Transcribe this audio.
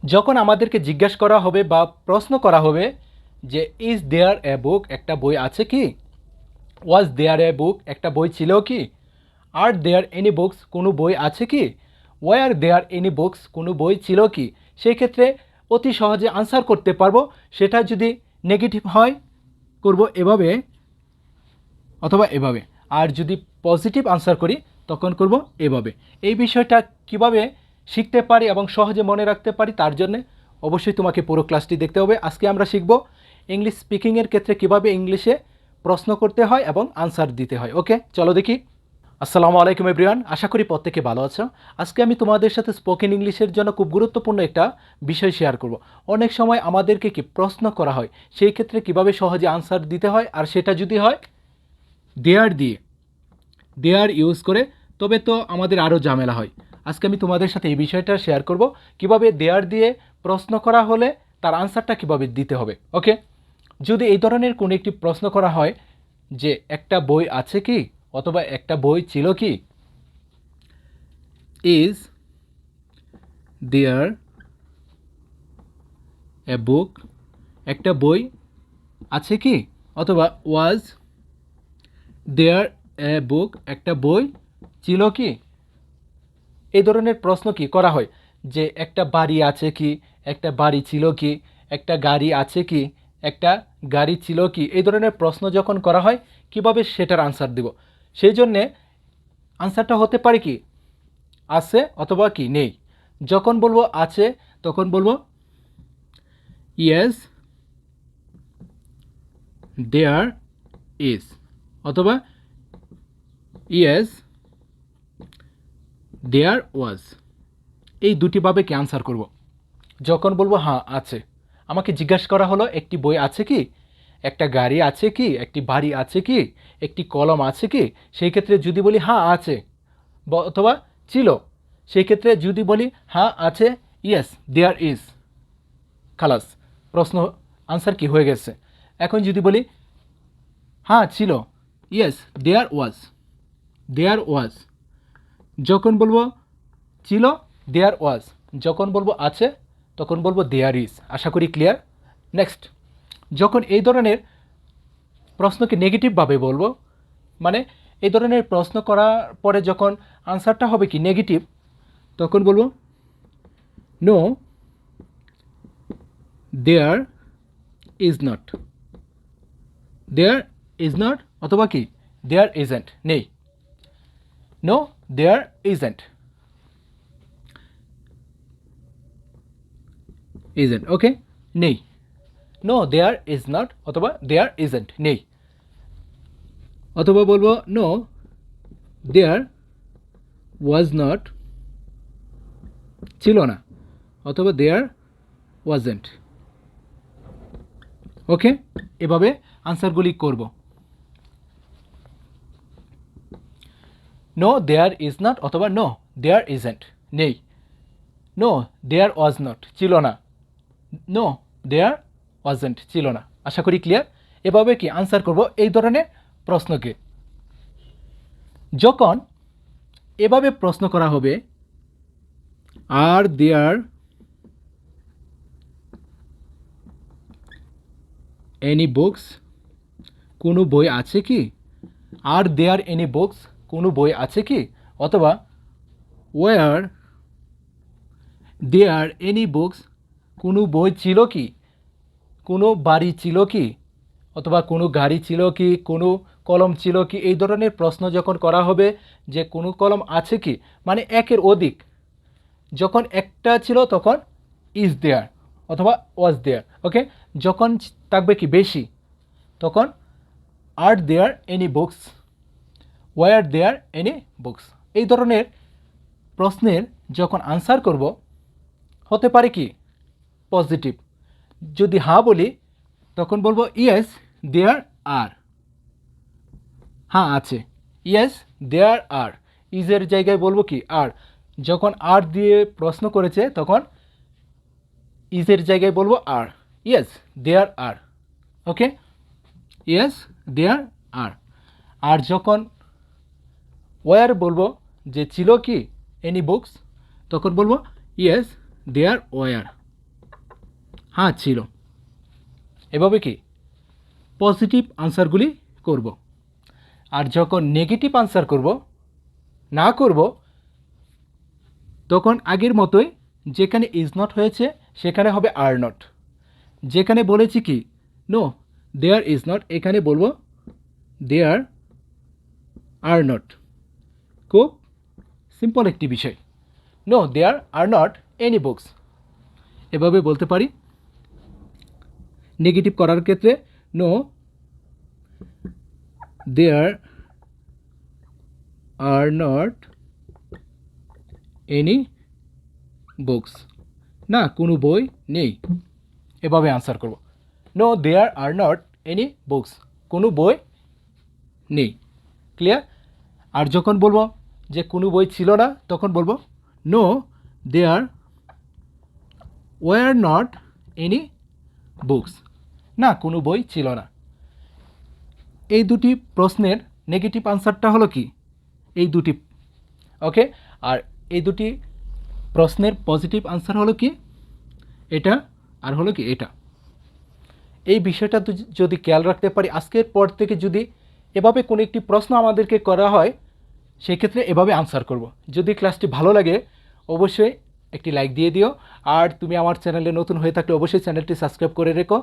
যখন আমাদেরকে জিজ্ঞাসা করা হবে বা প্রশ্ন করা হবে যে ইজ দেয়ার এ বুক, একটা বই আছে কি, ওয়াজ দেয়ার এ বুক, একটা বই ছিল কি, আর দেয়ার এনি বুকস, কোনো বই আছে কি, ওয়ার দেয়ার এনি বুকস, কোনো বই ছিল কি, সেই ক্ষেত্রে অতি সহজে আনসার করতে পারবো। সেটা যদি নেগেটিভ হয় করব এভাবে অথবা এভাবে, আর যদি পজিটিভ আনসার করি তখন করব এভাবে। এই বিষয়টা কিভাবে শিখতে পারি এবং সহজে মনে রাখতে পারি তার জন্য অবশ্যই তোমাকে পুরো ক্লাসটি দেখতে হবে। আজকে আমরা শিখব ইংলিশ স্পিকিংয়ের ক্ষেত্রে কিভাবে ইংলিশে প্রশ্ন করতে হয় এবং আনসার দিতে হয়। ওকে, চলো দেখি। আসসালামু আলাইকুম এভরিওয়ান, আশা করি প্রত্যেকে ভালো আছো। আজকে আমি তোমাদের সাথে স্পোকেন ইংলিশের জন্য খুব গুরুত্বপূর্ণ একটা বিষয় শেয়ার করব। অনেক সময় আমাদেরকে কি প্রশ্ন করা হয়, সেই ক্ষেত্রে কিভাবে সহজে আনসার দিতে হয়, আর সেটা যদি হয় দেয়ার দিয়ে, দেয়ার ইউজ করে, তবে তো আমাদের আরও ঝামেলা হয়। আজকে আমি তোমাদের সাথে এই বিষয়টা শেয়ার করব কিভাবে দেয়ার দিয়ে প্রশ্ন করা হলে তার আনসারটা কিভাবে দিতে হবে। ওকে, যদি এই ধরনের কোনো একটি প্রশ্ন করা হয় যে একটা বই আছে কি অথবা একটা বই ছিল কি, ইজ দেয়ার এ বুক, একটা বই আছে কি, অথবা ওয়াজ দেয়ার এ বুক, একটা বই ছিল কি, এই ধরনের প্রশ্ন কি করা হয় যে একটা বাড়ি আছে কি, একটা বাড়ি ছিল কি, একটা গাড়ি আছে কি, একটা গাড়ি ছিল কি, এই ধরনের প্রশ্ন যখন করা হয় কিভাবে সেটার আনসার দিব। সেই জন্যে আনসারটা হতে পারে কি আছে অথবা কি নেই। যখন বলবো আছে তখন বলবো ইয়েস দেয়ার ইজ, অথবা ইয়েস দেয়ার ওয়াজ। এই দুটিভাবে কি আনসার করব। যখন বলবো হ্যাঁ আছে, আমাকে জিজ্ঞাসা করা হলো একটি বই আছে কি, একটা গাড়ি আছে কি, একটি বাড়ি আছে কি, একটি কলম আছে কি, সেই ক্ষেত্রে যদি বলি হ্যাঁ আছে অথবা ছিল, সেই ক্ষেত্রে যদি বলি হ্যাঁ আছে, ইয়েস দেয়ার ইজ, খালাস, প্রশ্ন আনসার কি হয়ে গেছে। এখন যদি বলি হ্যাঁ ছিল, ইয়েস দেয়ার ওয়াজ, দেয়ার ওয়াজ। যখন বলবো ছিল দেয়ার ওয়াজ, যখন বলবো আছে তখন বলবো দেয়ার ইজ। আশা করি ক্লিয়ার। নেক্সট, যখন এই ধরনের প্রশ্নকে নেগেটিভভাবে বলবো, মানে এই ধরনের প্রশ্ন করার পরে যখন আনসারটা হবে কি নেগেটিভ, তখন বলবো no there is not, there is not, অথবা কি দেয়ার ইজেন্ট, নেই, no there isn't, isn't, okay, নেই, নো দেয়ার ইজ নট অথবা দেয়ার ইজেন্ট, নেই। অথবা বলবো নো দেয়ার ওয়াজ নট, ছিল না, অথবা দেয়ার ওয়াজেন্ট। ওকে, এভাবে আনসারগুলি করব। নো দেয়ার ইজ নট অথবা নো দেয়ার ইজেন্ট, নেই, নো দেয়ার ওয়াজ নট, ছিল না, নো দেয়ার ওয়াজেন্ট, ছিল না। আশা করি ক্লিয়ার। এভাবে কি আনসার করব এই ধরনের প্রশ্নকে। যখন এভাবে প্রশ্ন করা হবে আর দেয়ার এনি বুকস, কোনো বই আছে কি, আর দেয়ার এনি বুকস, কোনো বই আছে কি, অথবা ওয়ার দেয়ার এনি বুকস, কোনো বই ছিল কি, কোনো বাড়ি ছিল কি, অথবা কোনো গাড়ি ছিল কি, কোনো কলম ছিল কি, এই ধরনের প্রশ্ন যখন করা হবে যে কোনো কলম আছে কি, মানে একের অধিক, যখন একটা ছিল তখন ইজ দেয়ার অথবা ওয়াজ দেয়ার। ওকে, যখন থাকবে কি বেশি তখন আর there any books, were there any books. এই ধরনের প্রশ্নের যখন আনসার করব হতে পারে কি পজিটিভ। যদি হ্যাঁ বলি তখন বলবো ইয়েস দেয়ার আর, হ্যাঁ আছে, ইয়েস দেয়ার আর, ইজের জায়গায় বলবো কি আর। যখন আর দিয়ে প্রশ্ন করেছে তখন ইজের জায়গায় বলবো আর, ইয়েস দেয়ার আর। ওকে, ইয়েস দেয়ার আর। আর যখন ওয়ার বলবো যে ছিল কি এনি বুকস, তখন বলবো ইয়েস দেয়ার ওয়ার, হ্যাঁ ছিল। এভাবে কি পজিটিভ আনসারগুলি করব। আর যখন নেগেটিভ আনসার করব, না করব, তখন আগের মতোই যেখানে ইজ নট হয়েছে সেখানে হবে আর নট। যেখানে বলেছি কি নো দেয়ার ইজ নট, এখানে বলবো দেয়ার আর নট। খুব সিম্পল একটি বিষয়। No there are not any books, এভাবে বলতে পারি। নেগেটিভ করার ক্ষেত্রে no there are not any books, না কোনো বই নেই, এভাবে আনসার করব। No there are not any books, কোনো বই নেই। ক্লিয়ার? আর যখন বলবো যে কোনো বই ছিল না, তখন বলবো no there were not any books, না কোনো বই ছিল না। এই দুটি প্রশ্নের নেগেটিভ আনসারটা হলো কি এই দুটি, ওকে। আর এই দুটি প্রশ্নের পজিটিভ আনসার হলো কি এটা, আর হলো কি এটা। এই বিষয়টা যদি খেয়াল রাখতে পারি, আজকের পর থেকে যদি এভাবে কোনো একটি প্রশ্ন আমাদেরকে করা হয়, সেক্ষেত্রে এভাবে আনসার করব। যদি ক্লাসটি ভালো লাগে অবশ্যই একটি লাইক দিয়ে দিও। আর তুমি আমার চ্যানেলে নতুন হয়ে থাকলে অবশ্যই চ্যানেলটি সাবস্ক্রাইব করে রেখো।